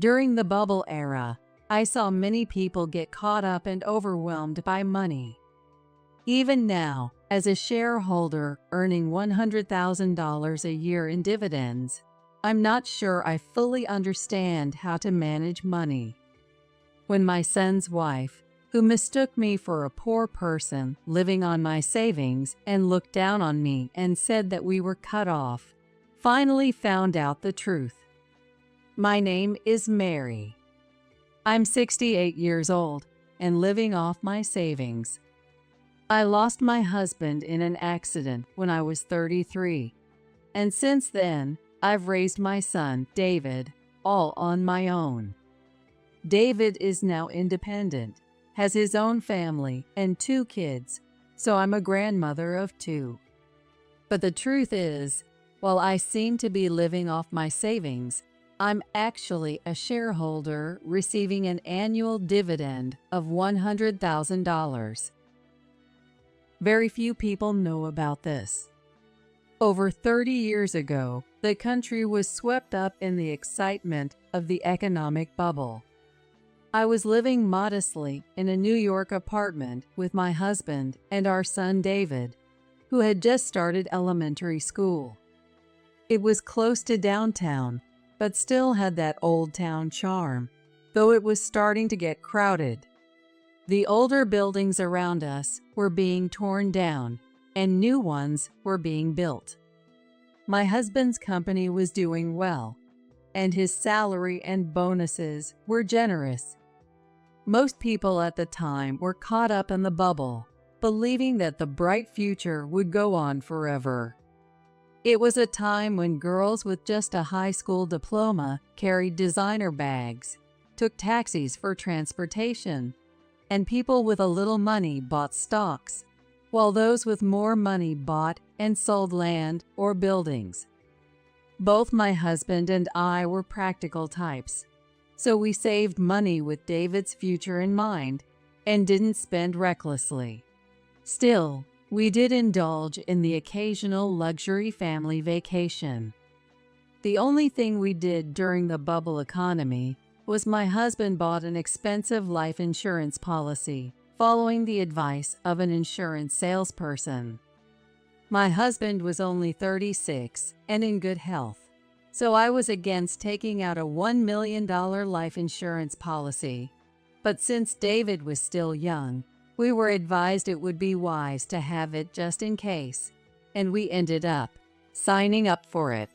During the bubble era, I saw many people get caught up and overwhelmed by money. Even now, as a shareholder earning $100,000 a year in dividends, I'm not sure I fully understand how to manage money. When my son's wife, who mistook me for a poor person living on my savings and looked down on me and said that we were cut off, finally found out the truth. My name is Mary. I'm 68 years old and living off my savings. I lost my husband in an accident when I was 33, and since then, I've raised my son, David, all on my own. David is now independent, has his own family and 2 kids, so I'm a grandmother of 2. But the truth is, while I seem to be living off my savings, I'm actually a shareholder receiving an annual dividend of $100,000. Very few people know about this. Over 30 years ago, the country was swept up in the excitement of the economic bubble. I was living modestly in a New York apartment with my husband and our son David, who had just started elementary school. It was close to downtown, but still had that old town charm, though it was starting to get crowded. The older buildings around us were being torn down, and new ones were being built. My husband's company was doing well, and his salary and bonuses were generous. Most people at the time were caught up in the bubble, believing that the bright future would go on forever. It was a time when girls with just a high school diploma carried designer bags, took taxis for transportation, and people with a little money bought stocks, while those with more money bought and sold land or buildings. Both my husband and I were practical types, so we saved money with David's future in mind and didn't spend recklessly. Still, we did indulge in the occasional luxury family vacation. The only thing we did during the bubble economy was my husband bought an expensive life insurance policy, following the advice of an insurance salesperson. My husband was only 36 and in good health, so I was against taking out a $1 million life insurance policy. But since David was still young, we were advised it would be wise to have it just in case, and we ended up signing up for it.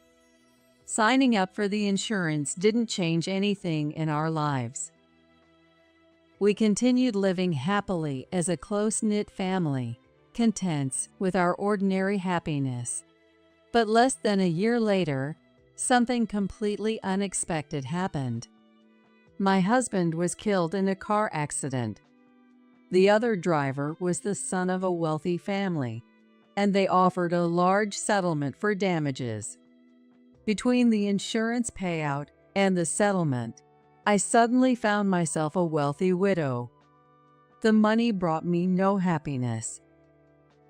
Signing up for the insurance didn't change anything in our lives. We continued living happily as a close-knit family, content with our ordinary happiness. But less than a year later, something completely unexpected happened. My husband was killed in a car accident. The other driver was the son of a wealthy family, and they offered a large settlement for damages. Between the insurance payout and the settlement, I suddenly found myself a wealthy widow. The money brought me no happiness.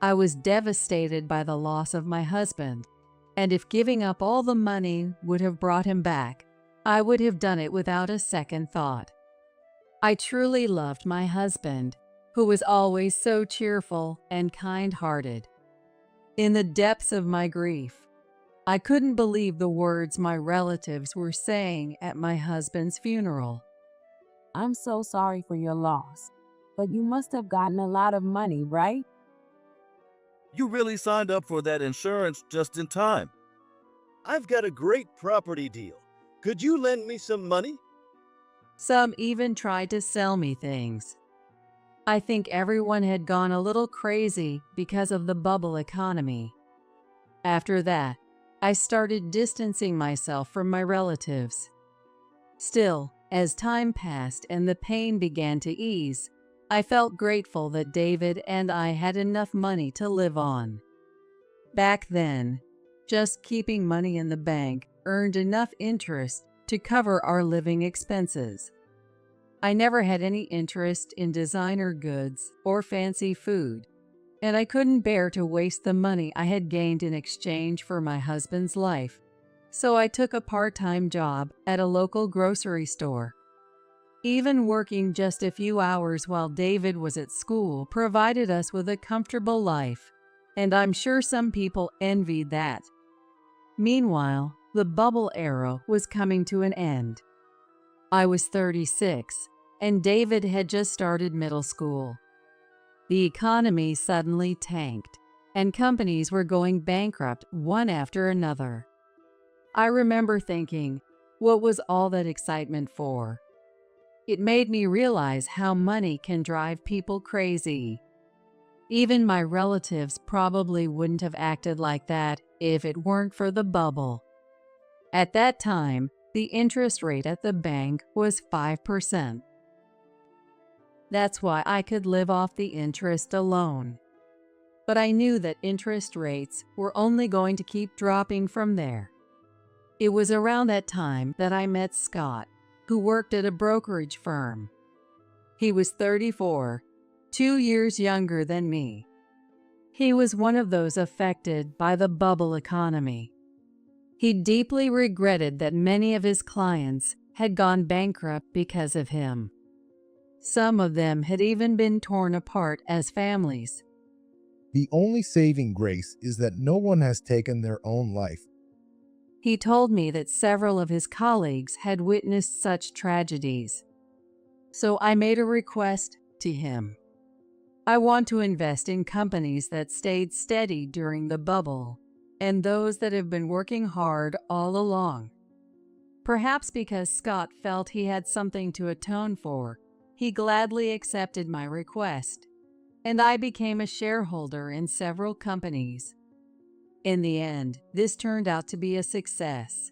I was devastated by the loss of my husband, and if giving up all the money would have brought him back, I would have done it without a second thought. I truly loved my husband, who was always so cheerful and kind-hearted. In the depths of my grief, I couldn't believe the words my relatives were saying at my husband's funeral. "I'm so sorry for your loss, but you must have gotten a lot of money, right?" You really signed up for that insurance just in time. I've got a great property deal. Could you lend me some money? Some even tried to sell me things. I think everyone had gone a little crazy because of the bubble economy. After that, I started distancing myself from my relatives. Still, as time passed and the pain began to ease, I felt grateful that David and I had enough money to live on. Back then, just keeping money in the bank earned enough interest to cover our living expenses. I never had any interest in designer goods or fancy food, and I couldn't bear to waste the money I had gained in exchange for my husband's life. So I took a part-time job at a local grocery store. Even working just a few hours while David was at school provided us with a comfortable life, and I'm sure some people envied that. Meanwhile, the bubble era was coming to an end. I was 36, and David had just started middle school. The economy suddenly tanked, and companies were going bankrupt one after another. I remember thinking, what was all that excitement for? It made me realize how money can drive people crazy. Even my relatives probably wouldn't have acted like that if it weren't for the bubble. At that time, the interest rate at the bank was 5%. That's why I could live off the interest alone. But I knew that interest rates were only going to keep dropping from there. It was around that time that I met Scott, who worked at a brokerage firm. He was 34, 2 years younger than me. He was one of those affected by the bubble economy. He deeply regretted that many of his clients had gone bankrupt because of him. Some of them had even been torn apart as families. The only saving grace is that no one has taken their own life. He told me that several of his colleagues had witnessed such tragedies. So I made a request to him. I want to invest in companies that stayed steady during the bubble and those that have been working hard all along. Perhaps because Scott felt he had something to atone for, he gladly accepted my request, and I became a shareholder in several companies. In the end, this turned out to be a success.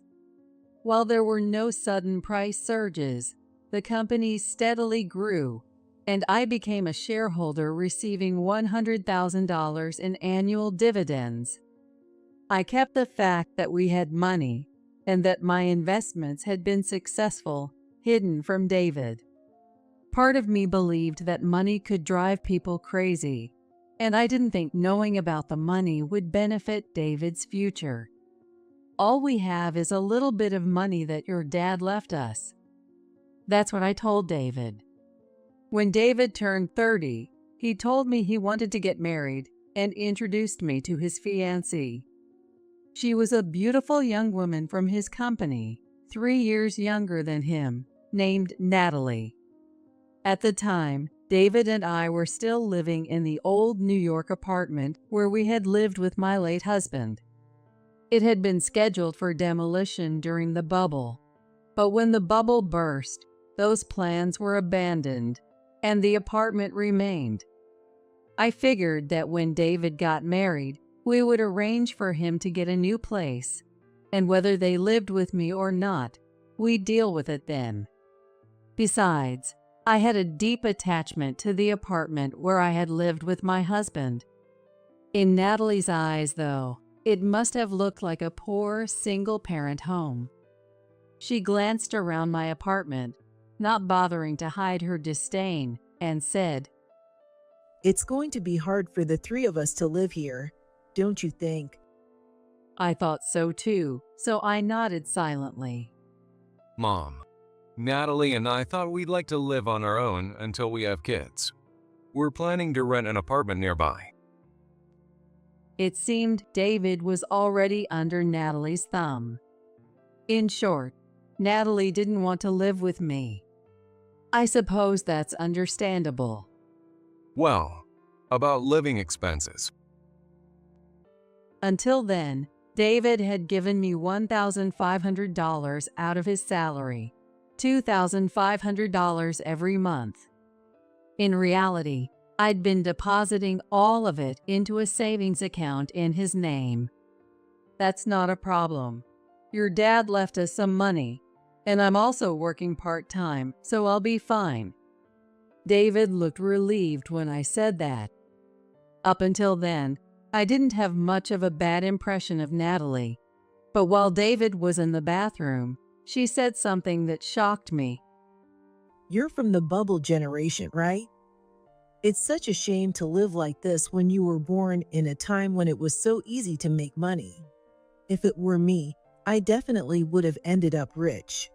While there were no sudden price surges, the company steadily grew, and I became a shareholder receiving $100,000 in annual dividends. I kept the fact that we had money and that my investments had been successful hidden from David. Part of me believed that money could drive people crazy, and I didn't think knowing about the money would benefit David's future. All we have is a little bit of money that your dad left us. That's what I told David. When David turned 30, he told me he wanted to get married and introduced me to his fiancée. She was a beautiful young woman from his company, 3 years younger than him, named Natalie. At the time, David and I were still living in the old New York apartment where we had lived with my late husband. It had been scheduled for demolition during the bubble, but when the bubble burst, those plans were abandoned, and the apartment remained. I figured that when David got married, we would arrange for him to get a new place, and whether they lived with me or not, we'd deal with it then. Besides, I had a deep attachment to the apartment where I had lived with my husband. In Natalie's eyes, though, it must have looked like a poor, single-parent home. She glanced around my apartment, not bothering to hide her disdain, and said, "It's going to be hard for the three of us to live here, don't you think?" I thought so too, so I nodded silently. Mom, Natalie and I thought we'd like to live on our own until we have kids. We're planning to rent an apartment nearby. It seemed David was already under Natalie's thumb. In short, Natalie didn't want to live with me. I suppose that's understandable. Well, about living expenses. Until then, David had given me $1,500 out of his salary, $2,500 every month. In reality, I'd been depositing all of it into a savings account in his name. That's not a problem. Your dad left us some money, and I'm also working part-time, so I'll be fine. David looked relieved when I said that. Up until then, I didn't have much of a bad impression of Natalie, but while David was in the bathroom, she said something that shocked me. "You're from the bubble generation, right? It's such a shame to live like this when you were born in a time when it was so easy to make money. If it were me, I definitely would have ended up rich.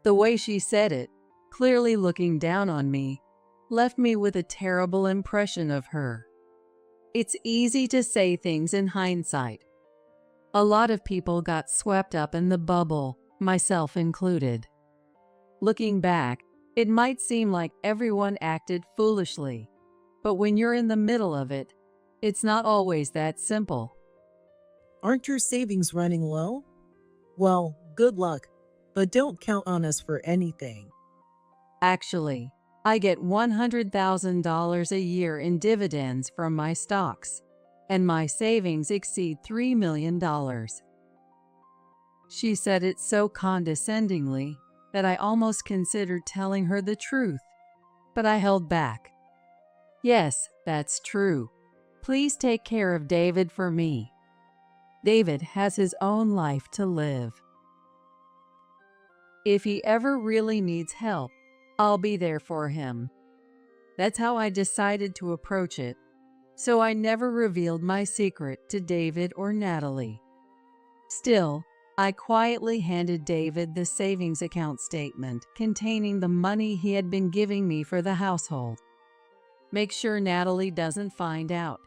The way she said it, clearly looking down on me, left me with a terrible impression of her. It's easy to say things in hindsight. A lot of people got swept up in the bubble, myself included. Looking back, it might seem like everyone acted foolishly, but when you're in the middle of it, it's not always that simple. Aren't your savings running low? Well, good luck, but don't count on us for anything. Actually, I get $100,000 a year in dividends from my stocks, and my savings exceed $3 million. She said it so condescendingly that I almost considered telling her the truth, but I held back. Yes, that's true. Please take care of David for me. David has his own life to live. If he ever really needs help, I'll be there for him. That's how I decided to approach it, so I never revealed my secret to David or Natalie. Still, I quietly handed David the savings account statement containing the money he had been giving me for the household. Make sure Natalie doesn't find out.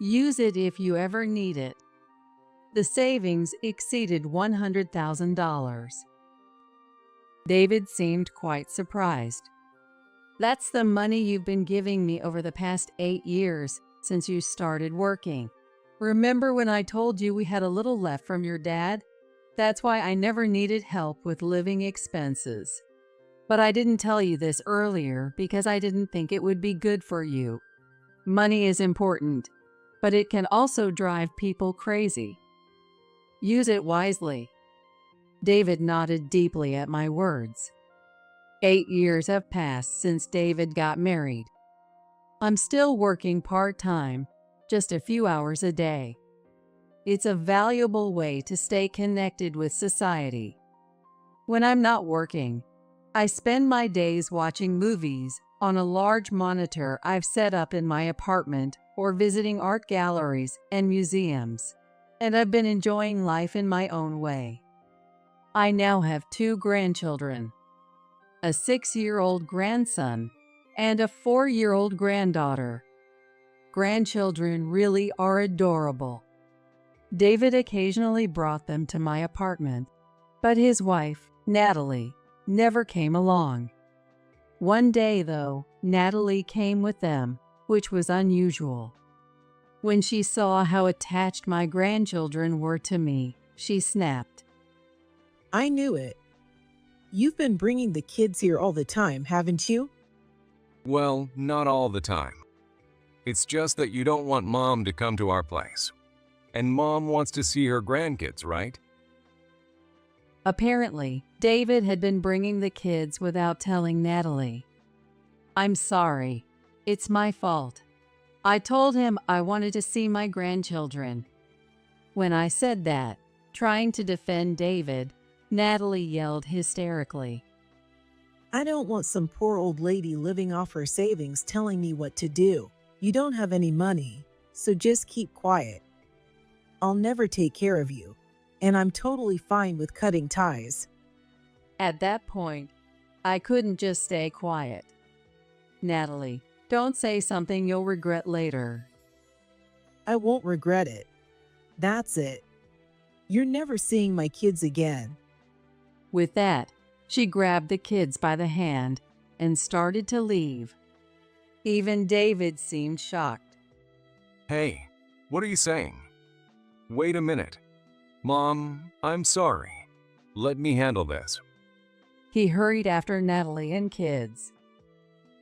Use it if you ever need it. The savings exceeded $100,000. David seemed quite surprised. That's the money you've been giving me over the past 8 years since you started working. Remember when I told you we had a little left from your dad? That's why I never needed help with living expenses. But I didn't tell you this earlier because I didn't think it would be good for you. Money is important, but it can also drive people crazy. Use it wisely. David nodded deeply at my words. 8 years have passed since David got married. I'm still working part-time, just a few hours a day. It's a valuable way to stay connected with society. When I'm not working, I spend my days watching movies on a large monitor I've set up in my apartment or visiting art galleries and museums, and I've been enjoying life in my own way. I now have 2 grandchildren, a 6-year-old grandson and a 4-year-old granddaughter. Grandchildren really are adorable. David occasionally brought them to my apartment, but his wife, Natalie, never came along. One day, though, Natalie came with them, which was unusual. When she saw how attached my grandchildren were to me, she snapped. I knew it. You've been bringing the kids here all the time, haven't you? Well, not all the time. It's just that you don't want Mom to come to our place. And Mom wants to see her grandkids, right? Apparently, David had been bringing the kids without telling Natalie. I'm sorry. It's my fault. I told him I wanted to see my grandchildren. When I said that, trying to defend David, Natalie yelled hysterically. I don't want some poor old lady living off her savings telling me what to do. You don't have any money, so just keep quiet. I'll never take care of you, and I'm totally fine with cutting ties. At that point, I couldn't just stay quiet. Natalie, don't say something you'll regret later. I won't regret it. That's it. You're never seeing my kids again. With that, she grabbed the kids by the hand and started to leave. Even David seemed shocked. Hey, what are you saying? Wait a minute. Mom, I'm sorry. Let me handle this. He hurried after Natalie and kids.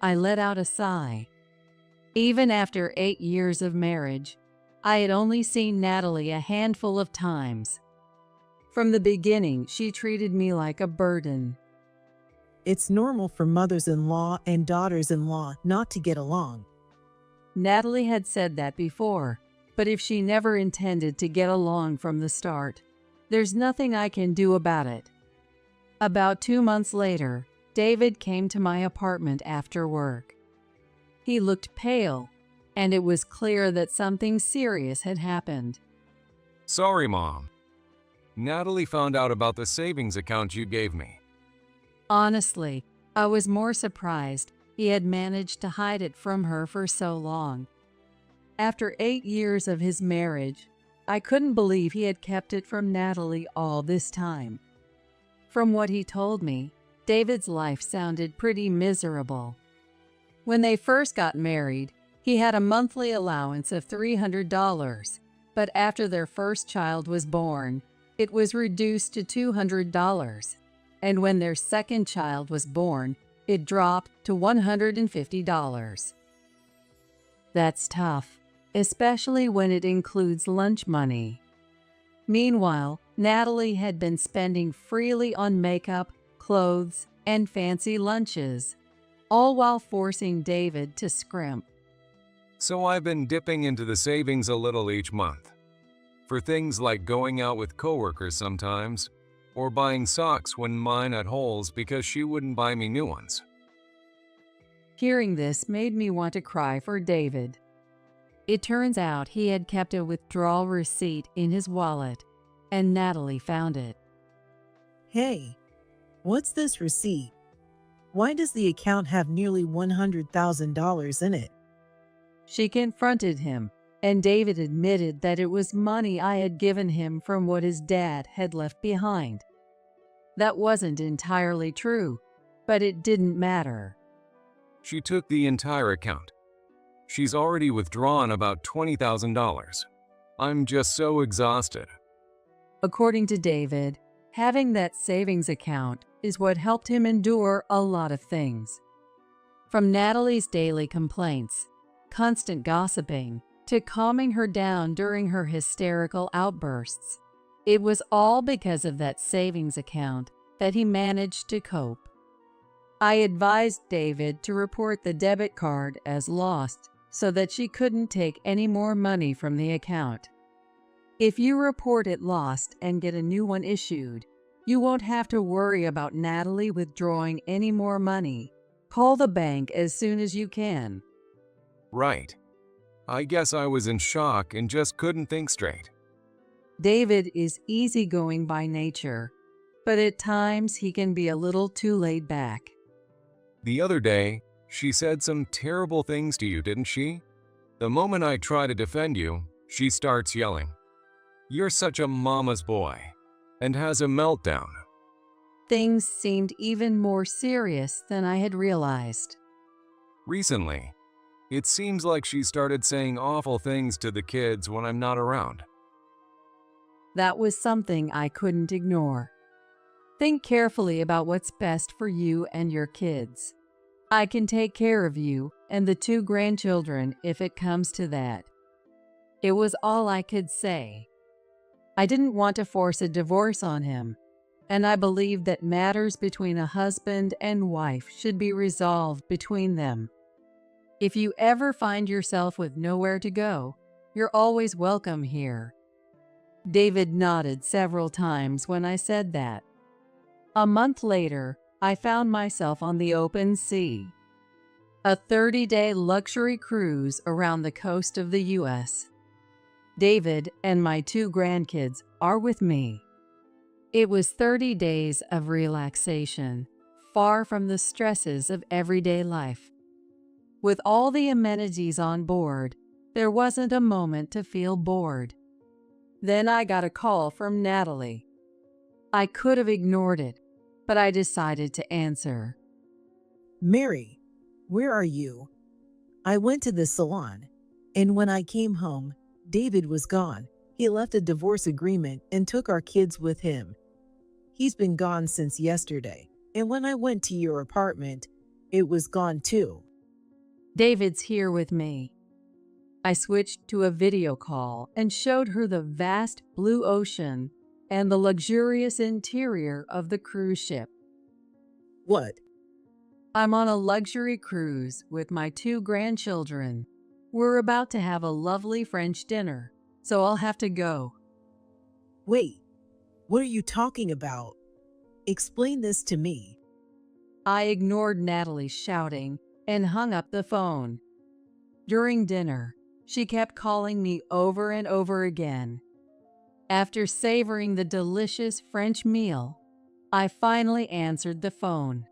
I let out a sigh. Even after 8 years of marriage, I had only seen Natalie a handful of times. From the beginning, she treated me like a burden. It's normal for mothers-in-law and daughters-in-law not to get along. Natalie had said that before, but if she never intended to get along from the start, there's nothing I can do about it. About 2 months later, David came to my apartment after work. He looked pale, and it was clear that something serious had happened. Sorry, Mom. Natalie found out about the savings account you gave me. Honestly, I was more surprised he had managed to hide it from her for so long. After 8 years of his marriage, I couldn't believe he had kept it from Natalie all this time. From what he told me, David's life sounded pretty miserable. When they first got married, he had a monthly allowance of $300, but after their first child was born, it was reduced to $200, and when their second child was born, it dropped to $150. That's tough, especially when it includes lunch money. Meanwhile, Natalie had been spending freely on makeup, clothes, and fancy lunches, all while forcing David to scrimp. So I've been dipping into the savings a little each month. For things like going out with coworkers sometimes, or buying socks when mine had holes because she wouldn't buy me new ones. Hearing this made me want to cry for David. It turns out he had kept a withdrawal receipt in his wallet, and Natalie found it. Hey, what's this receipt? Why does the account have nearly $100,000 in it? She confronted him, and David admitted that it was money I had given him from what his dad had left behind. That wasn't entirely true, but it didn't matter. She took the entire account. She's already withdrawn about $20,000. I'm just so exhausted. According to David, having that savings account is what helped him endure a lot of things. From Natalie's daily complaints, constant gossiping, to calming her down during her hysterical outbursts. It was all because of that savings account that he managed to cope. I advised David to report the debit card as lost so that she couldn't take any more money from the account. If you report it lost and get a new one issued, you won't have to worry about Natalie withdrawing any more money. Call the bank as soon as you can. Right. I guess I was in shock and just couldn't think straight. David is easygoing by nature, but at times he can be a little too laid back. The other day, she said some terrible things to you, didn't she? The moment I try to defend you, she starts yelling, "You're such a mama's boy," and has a meltdown. Things seemed even more serious than I had realized. Recently, it seems like she started saying awful things to the kids when I'm not around. That was something I couldn't ignore. Think carefully about what's best for you and your kids. I can take care of you and the 2 grandchildren if it comes to that. It was all I could say. I didn't want to force a divorce on him, and I believe that matters between a husband and wife should be resolved between them. If you ever find yourself with nowhere to go, you're always welcome here. David nodded several times when I said that. A month later, I found myself on the open sea. A 30-day luxury cruise around the coast of the U.S. David and my 2 grandkids are with me. It was 30 days of relaxation, far from the stresses of everyday life. With all the amenities on board, there wasn't a moment to feel bored. Then I got a call from Natalie. I could have ignored it, but I decided to answer. Mary, where are you? I went to the salon, and when I came home, David was gone. He left a divorce agreement and took our kids with him. He's been gone since yesterday, and when I went to your apartment, it was gone too. David's here with me. I switched to a video call and showed her the vast blue ocean and the luxurious interior of the cruise ship. What? I'm on a luxury cruise with my 2 grandchildren. We're about to have a lovely French dinner, so I'll have to go. Wait, what are you talking about? Explain this to me. I ignored Natalie shouting and hung up the phone. During dinner, she kept calling me over and over again. After savoring the delicious French meal, I finally answered the phone.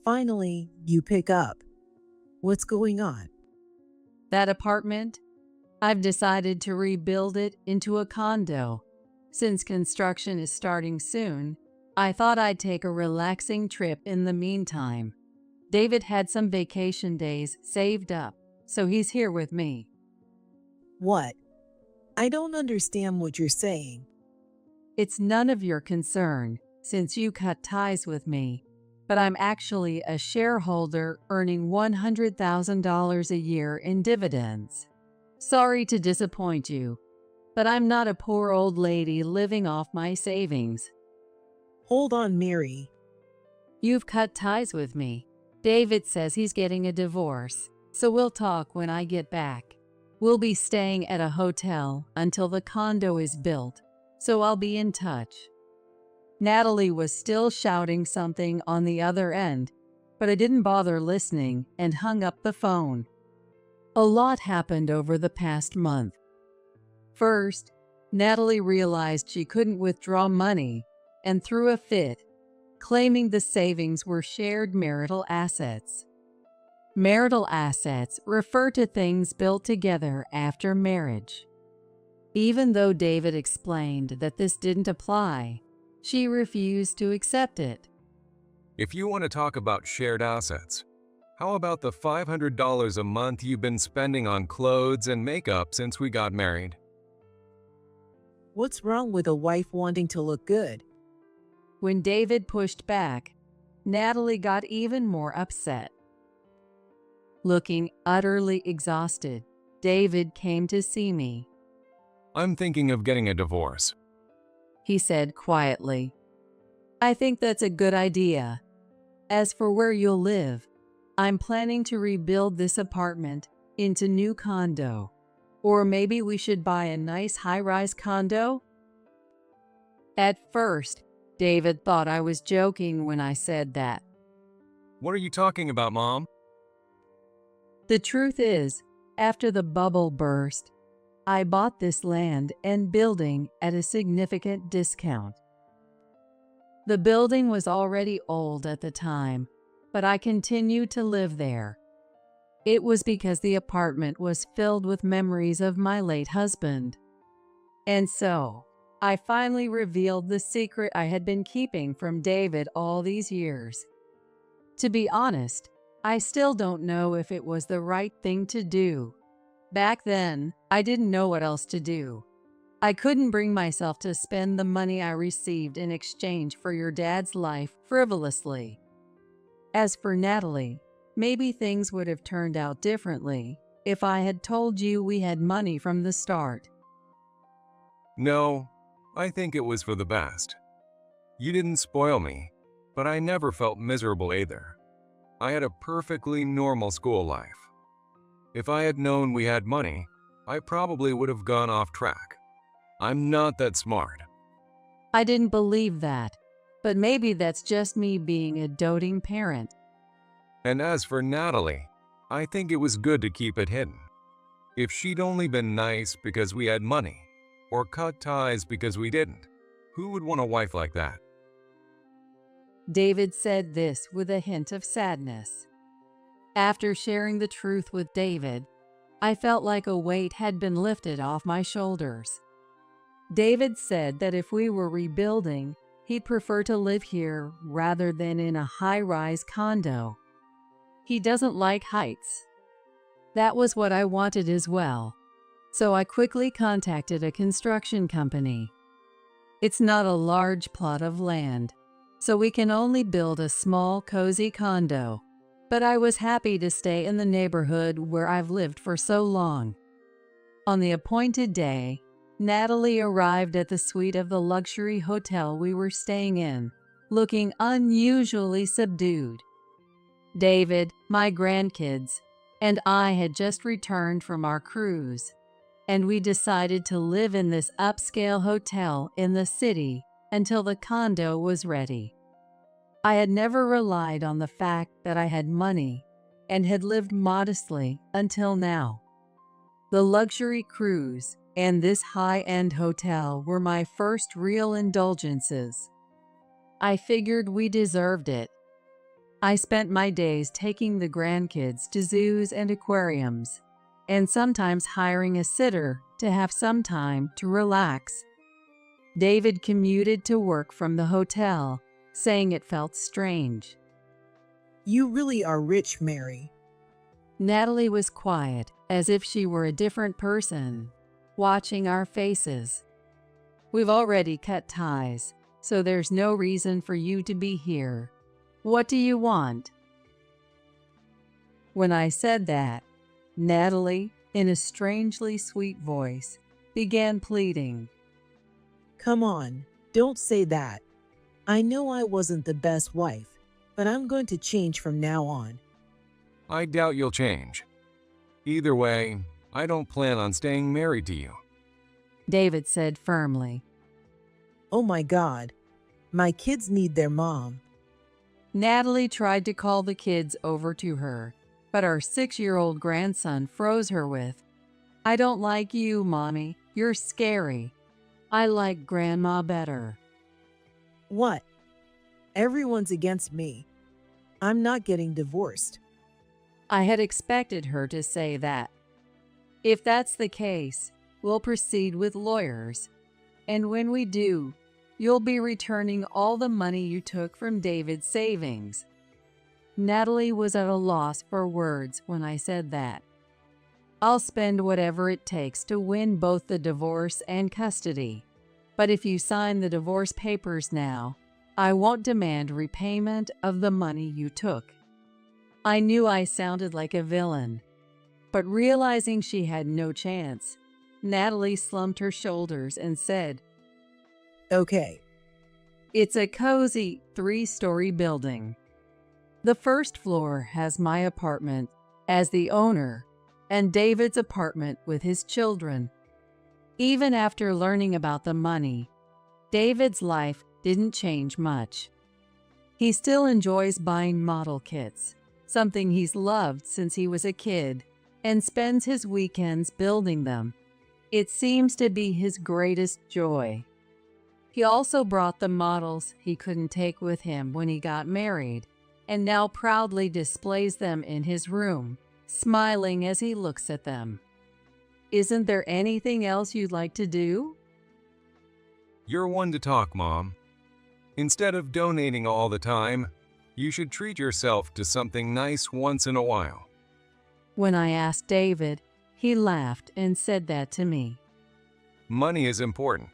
Finally, you pick up. What's going on? That apartment? I've decided to rebuild it into a condo. Since construction is starting soon, I thought I'd take a relaxing trip in the meantime. David had some vacation days saved up, so he's here with me. What? I don't understand what you're saying. It's none of your concern, since you cut ties with me, but I'm actually a shareholder earning $100,000 a year in dividends. Sorry to disappoint you, but I'm not a poor old lady living off my savings. Hold on, Mary. You've cut ties with me. David says he's getting a divorce, so we'll talk when I get back. We'll be staying at a hotel until the condo is built, so I'll be in touch. Natalie was still shouting something on the other end, but I didn't bother listening and hung up the phone. A lot happened over the past month. First, Natalie realized she couldn't withdraw money and threw a fit, claiming the savings were shared marital assets. Marital assets refer to things built together after marriage. Even though David explained that this didn't apply, she refused to accept it. If you want to talk about shared assets, how about the $500 a month you've been spending on clothes and makeup since we got married? What's wrong with a wife wanting to look good? When David pushed back, Natalie got even more upset. Looking utterly exhausted, David came to see me. I'm thinking of getting a divorce. He said quietly. I think that's a good idea. As for where you'll live, I'm planning to rebuild this apartment into new condo. Or maybe we should buy a nice high-rise condo? At first, David thought I was joking when I said that. What are you talking about, Mom? The truth is, after the bubble burst, I bought this land and building at a significant discount. The building was already old at the time, but I continued to live there. It was because the apartment was filled with memories of my late husband. And so, I finally revealed the secret I had been keeping from David all these years. To be honest, I still don't know if it was the right thing to do. Back then, I didn't know what else to do. I couldn't bring myself to spend the money I received in exchange for your dad's life frivolously. As for Natalie, maybe things would have turned out differently if I had told you we had money from the start. No, I think it was for the best. You didn't spoil me, but I never felt miserable either. I had a perfectly normal school life. If I had known we had money, I probably would have gone off track. I'm not that smart. I didn't believe that, but maybe that's just me being a doting parent. And as for Natalie, I think it was good to keep it hidden. If she'd only been nice because we had money, or cut ties because we didn't, who would want a wife like that? David said this with a hint of sadness. After sharing the truth with David, I felt like a weight had been lifted off my shoulders. David said that if we were rebuilding, he'd prefer to live here rather than in a high-rise condo. He doesn't like heights. That was what I wanted as well, so I quickly contacted a construction company. It's not a large plot of land, so we can only build a small, cozy condo, but I was happy to stay in the neighborhood where I've lived for so long. On the appointed day, Natalie arrived at the suite of the luxury hotel we were staying in, looking unusually subdued. David, my grandkids, and I had just returned from our cruise, and we decided to live in this upscale hotel in the city until the condo was ready. I had never relied on the fact that I had money and had lived modestly until now. The luxury cruise and this high-end hotel were my first real indulgences. I figured we deserved it. I spent my days taking the grandkids to zoos and aquariums, and sometimes hiring a sitter to have some time to relax. David commuted to work from the hotel, saying it felt strange. You really are rich, Mary. Natalie was quiet, as if she were a different person, watching our faces. We've already cut ties, so there's no reason for you to be here. What do you want? When I said that, Natalie, in a strangely sweet voice, began pleading. Come on, don't say that. I know I wasn't the best wife, but I'm going to change from now on. I doubt you'll change. Either way, I don't plan on staying married to you. David said firmly. Oh my God, my kids need their mom. Natalie tried to call the kids over to her, but our 6-year-old grandson froze her with, I don't like you, Mommy. You're scary. I like Grandma better. What? Everyone's against me. I'm not getting divorced. I had expected her to say that. If that's the case, we'll proceed with lawyers. And when we do, you'll be returning all the money you took from David's savings. Natalie was at a loss for words when I said that. I'll spend whatever it takes to win both the divorce and custody. But if you sign the divorce papers now, I won't demand repayment of the money you took. I knew I sounded like a villain, but realizing she had no chance, Natalie slumped her shoulders and said, Okay. It's a cozy 3-story building. The first floor has my apartment as the owner and David's apartment with his children. Even after learning about the money, David's life didn't change much. He still enjoys buying model kits, something he's loved since he was a kid, and spends his weekends building them. It seems to be his greatest joy. He also brought the models he couldn't take with him when he got married, and now proudly displays them in his room, smiling as he looks at them. Isn't there anything else you'd like to do? You're one to talk, Mom. Instead of donating all the time, you should treat yourself to something nice once in a while. When I asked David, he laughed and said that to me. Money is important.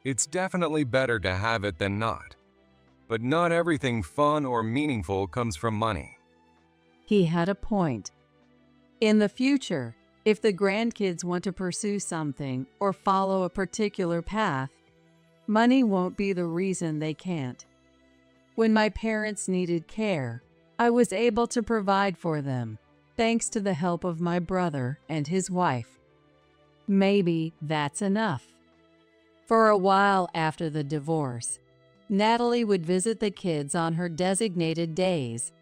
It's definitely better to have it than not. But not everything fun or meaningful comes from money. He had a point. In the future, if the grandkids want to pursue something or follow a particular path, money won't be the reason they can't. When my parents needed care, I was able to provide for them, thanks to the help of my brother and his wife. Maybe that's enough. For a while after the divorce, Natalie would visit the kids on her designated days,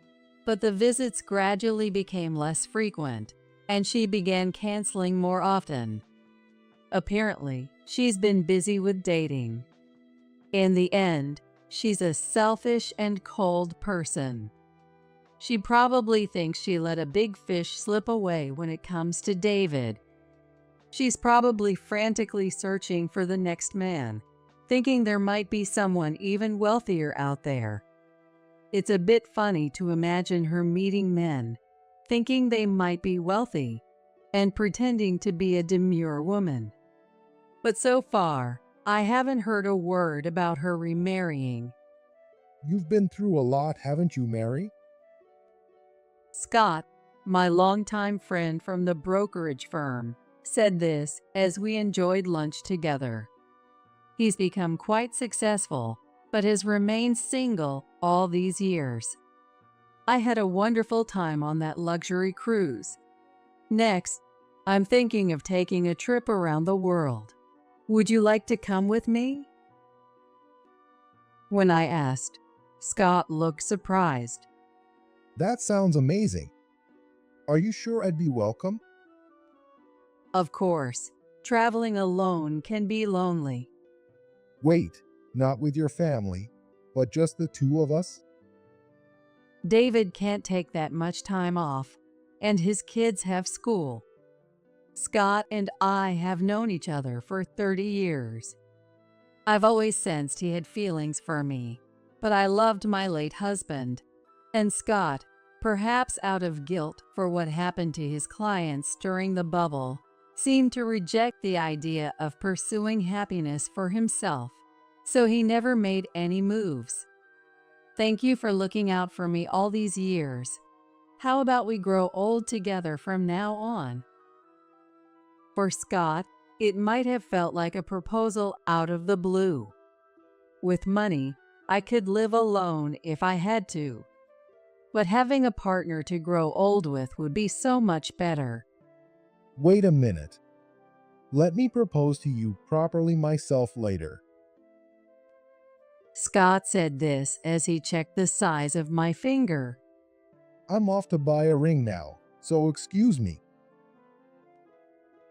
but the visits gradually became less frequent, and she began canceling more often. Apparently, she's been busy with dating. In the end, she's a selfish and cold person. She probably thinks she let a big fish slip away when it comes to David. She's probably frantically searching for the next man, thinking there might be someone even wealthier out there. It's a bit funny to imagine her meeting men, thinking they might be wealthy, and pretending to be a demure woman. But so far, I haven't heard a word about her remarrying. You've been through a lot, haven't you, Mary? Scott, my longtime friend from the brokerage firm, said this as we enjoyed lunch together. He's become quite successful, but has remained single all these years. I had a wonderful time on that luxury cruise. Next, I'm thinking of taking a trip around the world. Would you like to come with me? When I asked, Scott looked surprised. That sounds amazing. Are you sure I'd be welcome? Of course. Traveling alone can be lonely. Wait, not with your family, but just the two of us? David can't take that much time off, and his kids have school. Scott and I have known each other for 30 years. I've always sensed he had feelings for me, but I loved my late husband. And Scott, perhaps out of guilt for what happened to his clients during the bubble, seemed to reject the idea of pursuing happiness for himself, so he never made any moves. Thank you for looking out for me all these years. How about we grow old together from now on? For Scott, it might have felt like a proposal out of the blue. With money, I could live alone if I had to. But having a partner to grow old with would be so much better. Wait a minute. Let me propose to you properly myself later. Scott said this as he checked the size of my finger. I'm off to buy a ring now, so excuse me.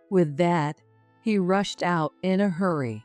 With that, he rushed out in a hurry.